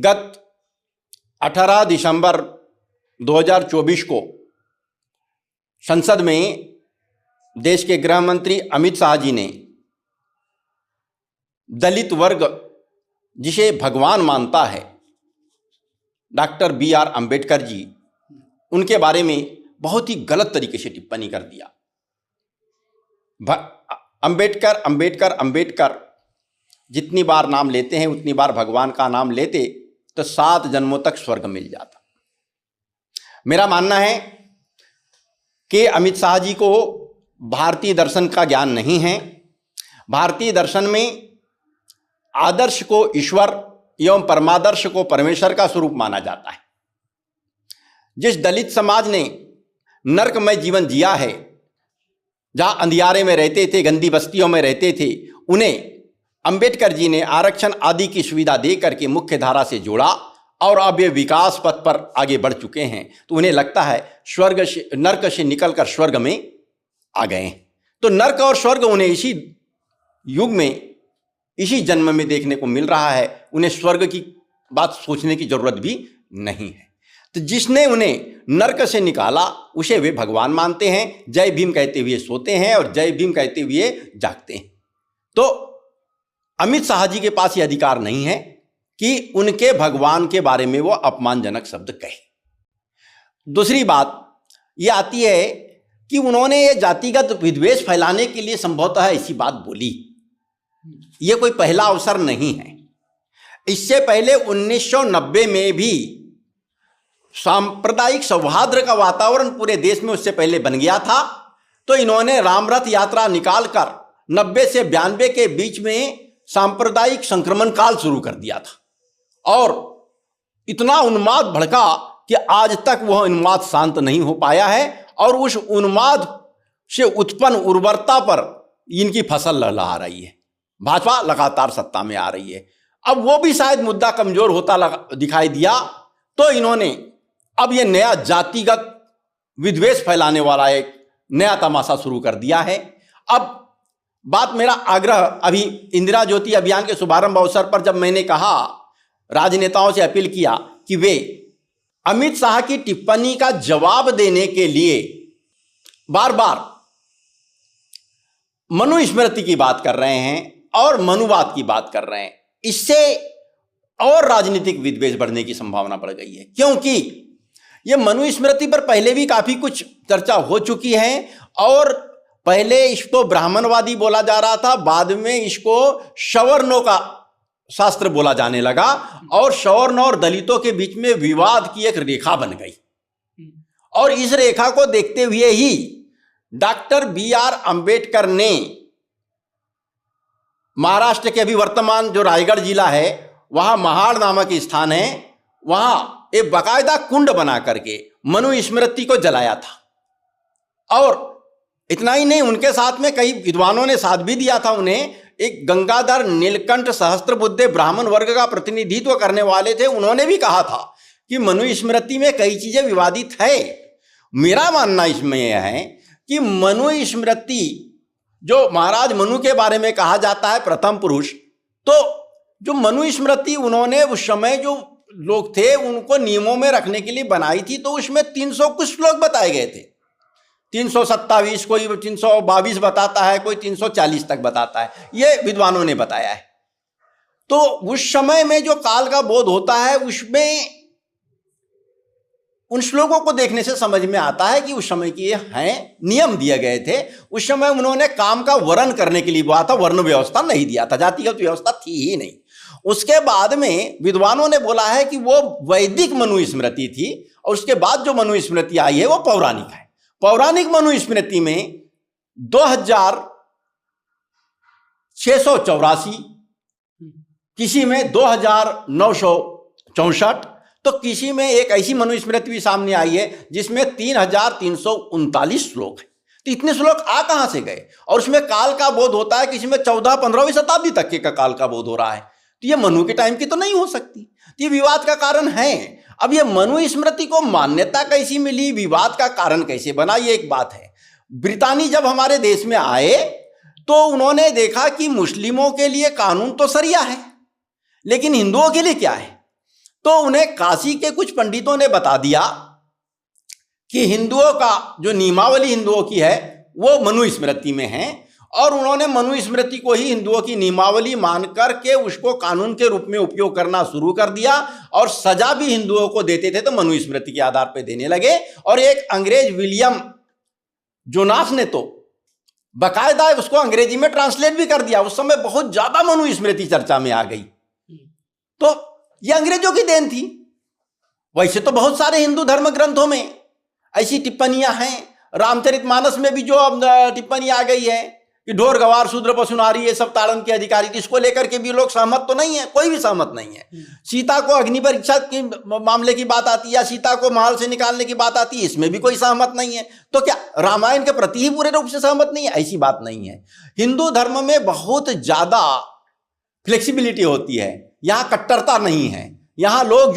गत 18 दिसंबर 2024 को संसद में देश के गृह मंत्री अमित शाह जी ने दलित वर्ग जिसे भगवान मानता है डॉक्टर BR अम्बेडकर जी, उनके बारे में बहुत ही गलत तरीके से टिप्पणी कर दिया। अम्बेडकर अम्बेडकर अम्बेडकर जितनी बार नाम लेते हैं उतनी बार भगवान का नाम लेते तो 7 जन्मों तक स्वर्ग मिल जाता। मेरा मानना है कि अमित शाह जी को भारतीय दर्शन का ज्ञान नहीं है। भारतीय दर्शन में आदर्श को ईश्वर एवं परमादर्श को परमेश्वर का स्वरूप माना जाता है। जिस दलित समाज ने नरकमय जीवन जिया है, जहाँ अंधियारे में रहते थे, गंदी बस्तियों में रहते थे, उन्हें अंबेडकर जी ने आरक्षण आदि की सुविधा दे करके मुख्य धारा से जोड़ा और अब ये विकास पथ पर आगे बढ़ चुके हैं। तो उन्हें लगता है स्वर्ग से, नर्क से निकलकर स्वर्ग में आ गए हैं। तो नर्क और स्वर्ग उन्हें इसी युग में, इसी जन्म में देखने को मिल रहा है। उन्हें स्वर्ग की बात सोचने की जरूरत भी नहीं है। तो जिसने उन्हें नर्क से निकाला उसे वे भगवान मानते हैं। जय भीम कहते हुए सोते हैं और जय भीम कहते हुए जागते हैं। तो अमित शाह जी के पास ये अधिकार नहीं है कि उनके भगवान के बारे में वो अपमानजनक शब्द कहे। दूसरी बात ये आती है कि उन्होंने ये जातिगत विद्वेष फैलाने के लिए संभवतः ऐसी बात बोली। ये कोई पहला अवसर नहीं है। इससे पहले 1990 में भी सांप्रदायिक सौहार्द का वातावरण पूरे देश में उससे पहले बन गया था। तो इन्होंने रामरथ यात्रा निकालकर 90 से 92 के बीच में सांप्रदायिक संक्रमण काल शुरू कर दिया था और इतना उन्माद भड़का कि आज तक वह उन्माद शांत नहीं हो पाया है और उस उन्माद से उत्पन्न उर्वरता पर इनकी फसल लहलहा रही है। भाजपा लगातार सत्ता में आ रही है। अब वो भी शायद मुद्दा कमजोर होता दिखाई दिया तो इन्होंने अब ये नया जातिगत विद्वेष फैलाने वाला एक नया तमाशा शुरू कर दिया है। अब बात, मेरा आग्रह, अभी इंदिरा ज्योति अभियान के शुभारंभ अवसर पर जब मैंने कहा, राजनेताओं से अपील किया कि वे अमित शाह की टिप्पणी का जवाब देने के लिए बार बार मनुस्मृति की बात कर रहे हैं और मनुवाद की बात कर रहे हैं, इससे और राजनीतिक विद्वेष बढ़ने की संभावना बढ़ गई है। क्योंकि ये मनुस्मृति पर पहले भी काफी कुछ चर्चा हो चुकी है और पहले इसको ब्राह्मणवादी बोला जा रहा था, बाद में इसको सवर्णों का शास्त्र बोला जाने लगा और सवर्ण और दलितों के बीच में विवाद की एक रेखा बन गई। और इस रेखा को देखते हुए ही डॉक्टर BR अम्बेडकर ने महाराष्ट्र के अभी वर्तमान जो रायगढ़ जिला है, वहां महाड़ नामक स्थान है, वहां एक बाकायदा कुंड बना करके मनुस्मृति को जलाया था। और इतना ही नहीं, उनके साथ में कई विद्वानों ने साथ भी दिया था उन्हें। एक गंगाधर नीलकंठ सहस्त्रबुद्धे ब्राह्मण वर्ग का प्रतिनिधित्व करने वाले थे, उन्होंने भी कहा था कि मनुस्मृति में कई चीजें विवादित है। मेरा मानना इसमें यह है कि मनुस्मृति, जो महाराज मनु के बारे में कहा जाता है प्रथम पुरुष, तो जो मनुस्मृति उन्होंने उस समय जो लोग थे उनको नियमों में रखने के लिए बनाई थी, तो उसमें 300 कुछ श्लोक बताए गए थे। 327, कोई 322 बताता है, कोई 340 तक बताता है, ये विद्वानों ने बताया है। तो उस समय में जो काल का बोध होता है उसमें उन श्लोकों को देखने से समझ में आता है कि उस समय की हैं, नियम दिए गए थे। उस समय उन्होंने काम का वर्ण करने के लिए बोला था, वर्ण व्यवस्था नहीं दिया था, जातिगत व्यवस्था थी ही नहीं। उसके बाद में विद्वानों ने बोला है कि वो वैदिक मनुस्मृति थी और उसके बाद जो मनुस्मृति आई है वो पौराणिक है। पौराणिक मनुस्मृति में 2684, किसी में 2964, तो किसी में एक ऐसी मनुस्मृति भी सामने आई है जिसमें 3339 श्लोक है। तो इतने श्लोक आ कहां से गए? और उसमें काल का बोध होता है, किसी में 14-15वीं शताब्दी तक के का काल का बोध हो रहा है। तो ये मनु के टाइम की तो नहीं हो सकती। तो ये विवाद का कारण है। अब ये मनुस्मृति को मान्यता कैसी मिली, विवाद का कारण कैसे बना, ये एक बात है। ब्रितानी जब हमारे देश में आए तो उन्होंने देखा कि मुस्लिमों के लिए कानून तो सरिया है, लेकिन हिंदुओं के लिए क्या है। तो उन्हें काशी के कुछ पंडितों ने बता दिया कि हिंदुओं का जो नियमावली हिंदुओं की है वो मनुस्मृति में है, और उन्होंने मनुस्मृति को ही हिंदुओं की नियमावली मान करके उसको कानून के रूप में उपयोग करना शुरू कर दिया, और सजा भी हिंदुओं को देते थे तो मनुस्मृति के आधार पर देने लगे। और एक अंग्रेज विलियम जोनास ने तो बाकायदा उसको अंग्रेजी में ट्रांसलेट भी कर दिया। उस समय बहुत ज्यादा मनुस्मृति चर्चा में आ गई, तो ये अंग्रेजों की देन थी। वैसे तो बहुत सारे हिंदू धर्म ग्रंथों में ऐसी टिप्पणियां हैं, रामचरितमानस में भी जो टिप्पणी आ गई है कि ढोर गवार शूद्र पशु नारी ये सब ताड़न के अधिकारी, इसको लेकर के भी लोग सहमत तो नहीं है, कोई भी सहमत नहीं है। सीता को अग्नि परीक्षा के मामले की बात आती है या सीता को महल से निकालने की बात आती है, इसमें भी कोई सहमत नहीं है। तो क्या रामायण के प्रति ही पूरे रूप से सहमत नहीं है? ऐसी बात नहीं है। हिंदू धर्म में बहुत ज्यादा फ्लेक्सिबिलिटी होती है, यहाँ कट्टरता नहीं है। यहाँ लोग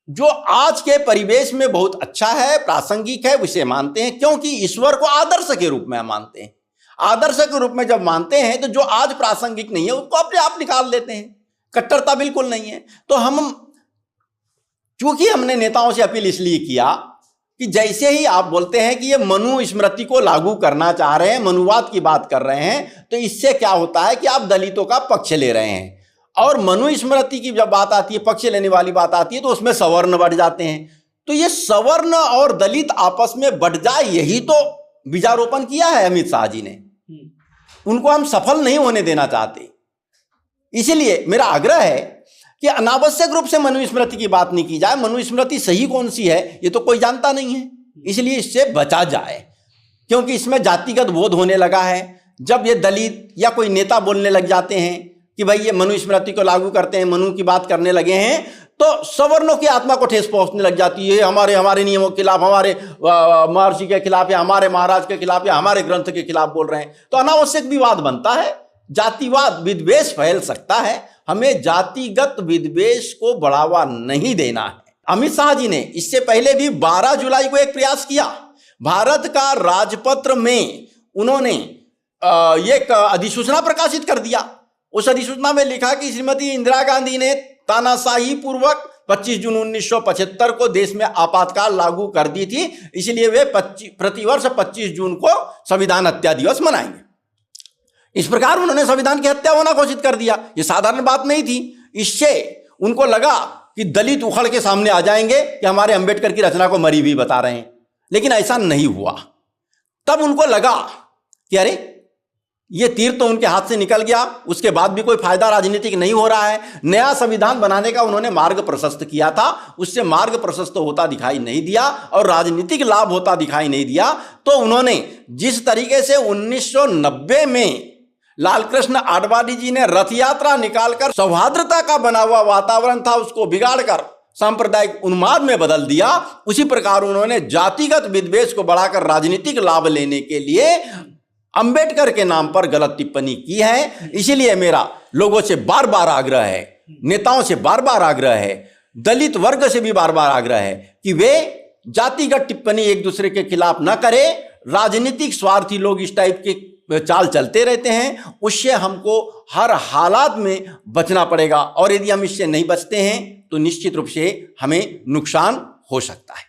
जो आज के परिवेश में बहुत अच्छा है, प्रासंगिक है, उसे मानते हैं, क्योंकि ईश्वर को आदर्श के रूप में मानते हैं। आदर्श के रूप में जब मानते हैं तो जो आज प्रासंगिक नहीं है उसको अपने आप निकाल देते हैं। कट्टरता बिल्कुल नहीं है। तो चूंकि हमने नेताओं से अपील इसलिए किया कि जैसे ही आप बोलते हैं कि ये मनुस्मृति को लागू करना चाह रहे हैं, मनुवाद की बात कर रहे हैं, तो इससे क्या होता है कि आप दलितों का पक्ष ले रहे हैं। और मनुस्मृति की जब बात आती है, पक्ष लेने वाली बात आती है, तो उसमें सवर्ण बढ़ जाते हैं। तो ये सवर्ण और दलित आपस में बढ़ जाए, यही तो बीजारोपण किया है अमित शाह जी ने। उनको हम सफल नहीं होने देना चाहते। इसलिए मेरा आग्रह है कि अनावश्यक रूप से मनुस्मृति की बात नहीं की जाए। मनुस्मृति सही कौन सी है ये तो कोई जानता नहीं है, इसलिए इससे बचा जाए, क्योंकि इसमें जातिगत बोध होने लगा है। जब ये दलित या कोई नेता बोलने लग जाते हैं कि भाई ये मनुस्मृति को लागू करते हैं, मनु की बात करने लगे हैं, तो सवर्णों की आत्मा को ठेस पहुंचने लग जाती है। हमारे नियमों के खिलाफ, हमारे महर्षि के खिलाफ, या हमारे महाराज के खिलाफ, या हमारे ग्रंथ के खिलाफ बोल रहे हैं। तो अनावश्यक विवाद बनता है, जातिवाद विद्वेष फैल सकता है। हमें जातिगत विद्वेष को बढ़ावा नहीं देना है। अमित शाह जी ने इससे पहले भी 12 जुलाई को एक प्रयास किया। भारत का राजपत्र में उन्होंने एक अधिसूचना प्रकाशित कर दिया। उस अधिसूचना में लिखा कि श्रीमती इंदिरा गांधी ने तानाशाही पूर्वक 25 जून 1975 को देश में आपातकाल लागू कर दी थी, इसलिए वे प्रतिवर्ष 25 जून को संविधान हत्या दिवस मनाएंगे। इस प्रकार उन्होंने संविधान की हत्या होना घोषित कर दिया। ये साधारण बात नहीं थी। इससे उनको लगा कि दलित उखड़ के सामने आ जाएंगे कि हमारे अंबेडकर की रचना को मरी भी बता रहे हैं, लेकिन ऐसा नहीं हुआ। तब उनको लगा कि अरे ये तीर तो उनके हाथ से निकल गया, उसके बाद भी कोई फायदा राजनीतिक नहीं हो रहा है। नया संविधान बनाने का उन्होंने मार्ग प्रशस्त किया था, उससे मार्ग प्रशस्त होता दिखाई नहीं दिया और राजनीतिक लाभ होता दिखाई नहीं दिया। तो उन्होंने जिस तरीके से 1990 में लालकृष्ण आडवाणी जी ने रथ यात्रा निकालकर सौहार्दता का बना हुआ वातावरण था उसको बिगाड़कर सांप्रदायिक उन्माद में बदल दिया, उसी प्रकार उन्होंने जातिगत विद्वेष को बढ़ाकर राजनीतिक लाभ लेने के लिए अंबेडकर के नाम पर गलत टिप्पणी की है। इसीलिए मेरा लोगों से बार बार आग्रह है, नेताओं से बार बार आग्रह है, दलित वर्ग से भी बार बार आग्रह है कि वे जातिगत टिप्पणी एक दूसरे के खिलाफ न करें। राजनीतिक स्वार्थी लोग इस टाइप के चाल चलते रहते हैं, उससे हमको हर हालात में बचना पड़ेगा, और यदि हम इससे नहीं बचते हैं तो निश्चित रूप से हमें नुकसान हो सकता है।